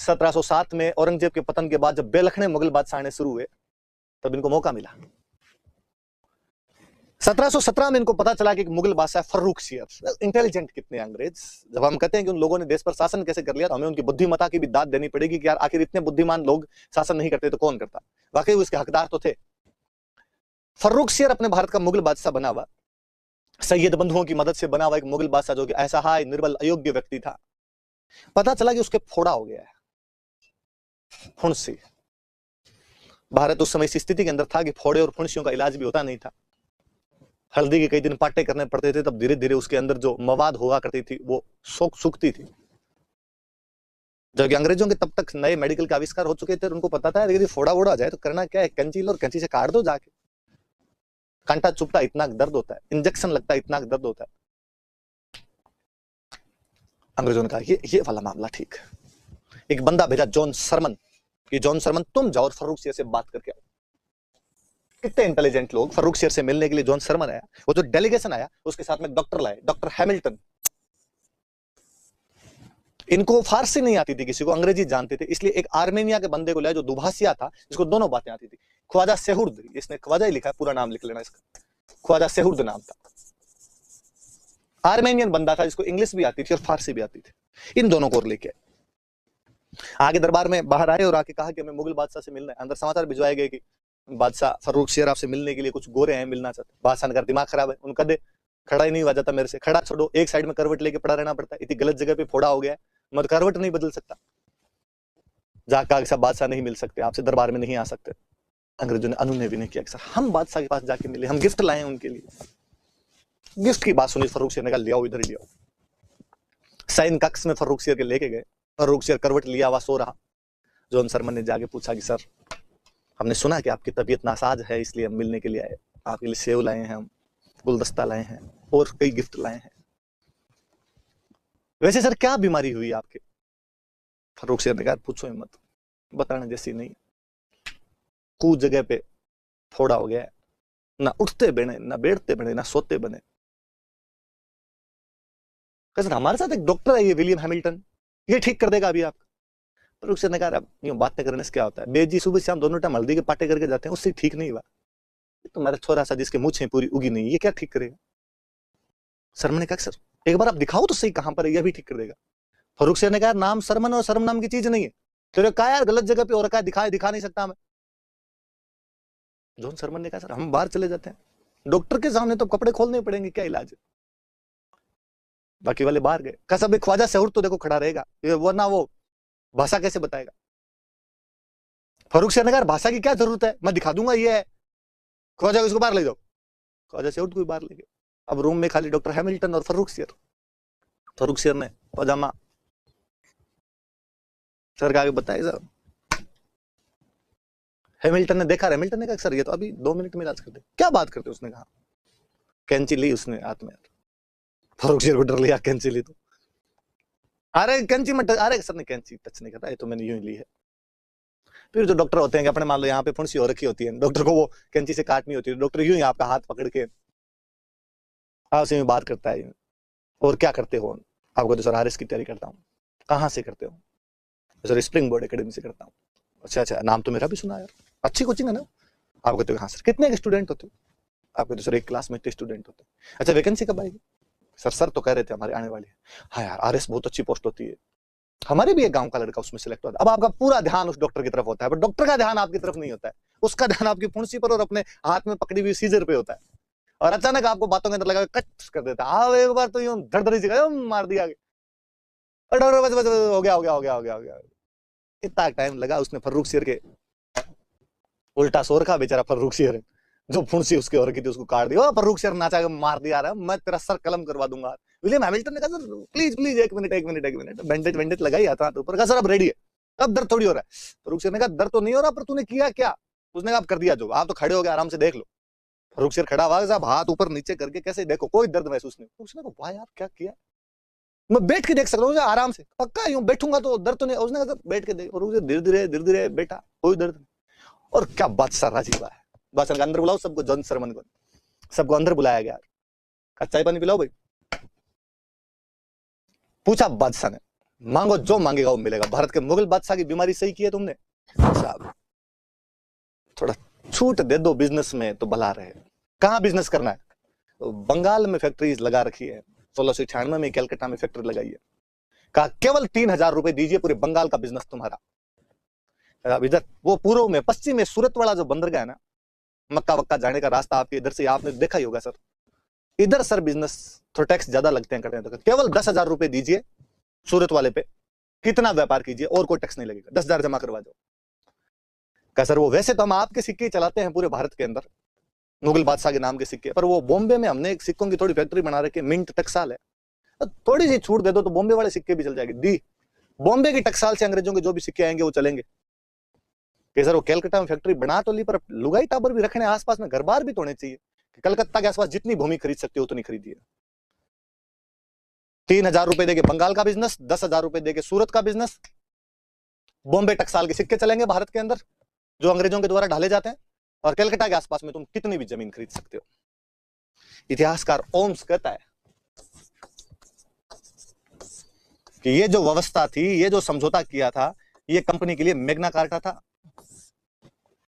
1707 में औरंगजेब के पतन के बाद जब बेलखने मुगल बादशाह आने शुरू हुए तब इनको मौका मिला। 1717 में इनको पता चला कि मुगल बादशाह फर्रुखसियर इंटेलिजेंट कितने अंग्रेज। जब हम कहते हैं कि उन लोगों ने देश पर शासन कैसे कर लिया तो हमें उनकी बुद्धिमत्ता की भी दाद देनी पड़ेगी कि यार आखिर इतने बुद्धिमान लोग शासन नहीं करते तो कौन करता। वाकई वो इसके हकदार तो थे। फर्रुखसियर अपने भारत का मुगल बादशाह बना हुआ, सैयद बंधुओं की मदद से बना हुआ एक मुगल बादशाह जो कि असहाय निर्बल अयोग्य व्यक्ति था। पता चला कि उसके फोड़ा हो गया है, फुंसी। भारत उस समय इस स्थिति के अंदर था कि फोड़े और फुंसियों का इलाज भी होता नहीं था। हल्दी के कई दिन पाटे करने पड़ते थे, तब धीरे धीरे उसके अंदर जो मवाद हुआ करती थी वो सूखती थी। जबकि अंग्रेजों के तब तक नए मेडिकल के आविष्कार हो चुके थे, उनको पता था यदि फोड़ा वोड़ा आ जाए तो करना क्या है, कैंची लो और कैंची से काट दो जाके। कांटा चुभता इतना दर्द होता है, इंजेक्शन लगता इतना दर्द होता है। अंग्रेजों ने कहा ये वाला मामला ठीक। एक बंदा भेजा जॉन सरमन कि जॉन सरमन तुम जाओ और फर्रुखसियर से बात करके आओ। कितने इंटेलिजेंट लोग। फर्रुखसियर से मिलने के लिए जॉन सरमन आया। वो जो डेलीगेशन आया उसके साथ में डॉक्टर लाए, डॉक्टर हैमिल्टन। इनको फारसी नहीं आती थी, किसी को अंग्रेजी जानते थे, इसलिए एक आर्मेनिया के बंदे को लाया जो दुभाषिया था, जिसको दोनों बातें आती थी। ख्वाजा सेहुर्द, इसने ख्वाजा ही लिखा है, पूरा नाम लिख लेना इसका, ख्वाजा सेहुर्द नाम था। आर्मेनियन बंदा था जिसको इंग्लिश भी आती थी और फारसी भी आती थी। इन दोनों को लेके आगे दरबार में बाहर आए और आके कहा कि हमें मुगल बादशाह से मिलना है। अंदर समाचार भिजवाए गए कि बादशाह फर्रुखसियर आपसे मिलने के लिए कुछ गोरे हैं, मिलना चाहते। बादशाह ने कहा दिमाग खराब है, उनका दे खड़ा ही नहीं हुआ जाता मेरे से। खड़ा छोड़ो, एक साइड में करवट लेके पड़ा रहना पड़ता है, इतनी गलत जगह पे फोड़ा हो गया है, मत करवट नहीं बदल सकता। जाकर सब बादशाह नहीं मिल सकते, आपसे दरबार में नहीं आ सकते। अंग्रेजों ने अनुनय भी नहीं किया कि सर हम बादशाह के पास जाके मिले, हम गिफ्ट लाए उनके लिए। गिफ्ट की बात सुनी फर्रुखसियर ने कहा ले आओ, इधर ही ले आओ। साइन कक्ष में फर्रुखसियर के लेके गए। फर्रुखसियर करवट लिया हुआ सो रहा। जॉन सरमन ने जाके पूछा कि सर हमने सुना कि आपकी तबीयत नासाज है, इसलिए हम मिलने के लिए आए। आपके लिए सेव लाए हैं, हम गुलदस्ता लाए हैं और कई गिफ्ट लाए हैं। वैसे सर क्या बीमारी हुई आपके? फर्रुखसियर ने कहा पूछो ही मत, बताने जैसी नहीं। कुछ जगह पे फोड़ा हो गया है, ना उठते बने, ना बैठते बने, ना सोते बने। सर हमारे साथ एक डॉक्टर है ये विलियम हैमिल्टन, ये ठीक कर देगा अभी आपका। फर्रुखसियर ने कहा यूं बातें करने से क्या होता है, बेजी सुबह शाम दोनों टाइम हल्दी के पाटे करके जाते हैं, उससे ठीक नहीं हुआ। तुम्हारा छोरा सा जिसके मूछें पूरी उगी नहीं, ये क्या ठीक करेगा? सरमन ने कहा सर एक बार आप दिखाओ तो सही कहां पर है, यह भी ठीक कर देगा। फर्रुखसियर ने कहा नाम सरमन और सरम नाम की चीज नहीं है, तेरे कहा यार गलत जगह पे और कहा दिखा नहीं सकता मैं। जॉन सरमन ने कहा सर हम बाहर चले जाते हैं, डॉक्टर के सामने तो कपड़े खोलने पड़ेंगे, क्या इलाज है? बाकी वाले बाहर गए। कहा सब ख्वाजा सेहुर्द तो देखो खड़ा रहेगा, वरना वो भाषा कैसे बताएगा? फर्रुखसियर ने कहा भाषा की क्या जरूरत है, मैं दिखा दूंगा ये है। ख्वाजा को इसको बाहर ले जाओ। ख्वाजा सेहुर्द को बाहर ले गए। अब रूम में खाली डॉक्टर हैमिल्टन और फर्रुखसियर। फर्रुखसियर ने पजामा सर का आगे बताया सर। हैमिल्टन ने देखा, हैमिल्टन ने कहा सर ये तो अभी 2 मिनट में इलाज कर दे। क्या बात करते उसने कहा। कैंची ली उसने हाथ में, फर्रुखसियर को डर लिया, कैंची ली तो अरे कैंची मत, अरे सर ने कैंची टच नहीं करा, ये तो मैंने यूं ही ली है। फिर जो डॉक्टर होते हैं अपने मान लो यहाँ पे फुंसी हो रखी होती है, डॉक्टर को वो कैंची से काटनी होती है, डॉक्टर यूं ही आपका हाथ पकड़ के आपसे यूं बात करता है। और क्या करते हो? आपको तो सर आरएस की तैयारी करता हूँ। कहाँ से करते हो? सर स्प्रिंग बोर्ड एकेडमी से करता हूँ। अच्छा, नाम तो मेरा भी सुना यार, अच्छी कोचिंग है ना? आप कहते हो हाँ सर। कितने स्टूडेंट होते हो? आप कहते हो सर एक क्लास में इतने स्टूडेंट होते हैं। अच्छा वैकेंसी कब आएगी? सर तो कह रहे थे हमारे आने वाली है। हाँ यार आरएस बहुत अच्छी पोस्ट होती है, हमारे भी एक गांव का लड़का उसमें सिलेक्ट होता है। अब आपका पूरा ध्यान उस डॉक्टर की तरफ होता है, पर डॉक्टर का ध्यान आपकी तरफ नहीं होता है, उसका ध्यान आपकी फुंसी पर और अपने हाथ में पकड़ी हुई सीजर पे होता है। और अचानक आपको बातों के अंदर लगा कट कर देता है। एक बार तो यूं धड़ से मार दिया, डॉक्टर बस हो गया। इतना टाइम लगा। उसने फर्रुखसियर के उल्टा सो रखा बेचारा फर्रुखसियर, जो फुंसी उसके और की थी उसको काट दिया। फर्रुखसियर नाचा मार दिया रहा, मैं तेरा सर कलम करवा दूंगा। विलियम हैमिल्टन ने कहा सर प्लीज एक मिनट, बैंडेज लगाई आता तो ऊपर का सर अब रेडी है, अब दर्द थोड़ी हो रहा है। फर्रुखसियर ने कहा दर्द तो नहीं हो रहा, पर तूने किया क्या? उसने कहा कर दिया जो, आप तो खड़े हो गए, आराम से देख लो। फर्रुखसियर खड़ा हुआ, साहब हाथ ऊपर नीचे करके कैसे देखो, कोई दर्द महसूस नहीं। उसने कहा वाह यार क्या किया, मैं बैठ के देख सकता हूँ आराम से, पक्का यूं बैठूंगा तो दर्द तो नहीं। उसने कहा बैठ के देख, और धीरे धीरे बैठा, कोई दर्द नहीं। और क्या बादशाह राजी हुआ है। बादशाह के अंदर बुलाओ सबको, जॉन सरमन को सबको अंदर बुलाया गया। चाय पानी पिलाओ भाई, पूछा बादशाह ने। मांगो जो मांगेगा वो मिलेगा। भारत के मुगल बादशाह की बीमारी सही की है तुमने साहब, थोड़ा छूट दे दो बिजनेस में तो भला रहे। कहाँ बिजनेस करना है? तो बंगाल में फैक्ट्रीज लगा रखी है, 1696 में कलकत्ता में फैक्ट्री लगाई है, कहा केवल 3,000 रुपए दीजिए पूरे बंगाल का बिजनेस तुम्हारा। अब इधर वो पूर्व में पश्चिम में सूरत वाला जो बंदरगाह है ना, मक्का वक्का जाने का रास्ता आपके इधर से आपने देखा ही होगा सर, इधर सर बिजनेस थोड़ा टैक्स ज्यादा लगते हैं, करते हैं, तो केवल 10,000 रुपए दीजिए सूरत वाले पे, कितना व्यापार कीजिए और कोई टैक्स नहीं लगेगा, 10,000 जमा करवा दो। क्या सर वो वैसे तो हम आपके सिक्के चलाते हैं पूरे भारत के अंदर, मुगल बादशाह के नाम के सिक्के, पर वो बॉम्बे में हमने एक सिक्कों की थोड़ी फैक्ट्री बना रखी है, मिंट टकसाल है, थोड़ी सी छूट दे दो तो बॉम्बे वाले सिक्के भी चल जाएंगे। दी बॉम्बे की टकसाल से अंग्रेजों के जो भी सिक्के आएंगे वो चलेंगे। कि सर वो कलकत्ता में फैक्ट्री बना तो ली, पर लुगाई टाबर भी रखने, आसपास में घर बार भी तो होने चाहिए। कलकत्ता के आसपास जितनी भूमि खरीद सकते हो उतनी खरीदिए। 3,000 रुपए देके बंगाल का बिजनेस, 10,000 रुपए देके सूरत का बिजनेस, बॉम्बे टकसाल के सिक्के चलेंगे भारत के अंदर जो अंग्रेजों के द्वारा ढाले जाते हैं, और कलकत्ता के आसपास में तुम कितनी भी जमीन खरीद सकते हो। इतिहासकार ओम्स कहता है कि ये जो व्यवस्था थी, ये जो समझौता किया था, ये कंपनी के लिए मैग्ना कार्टा था,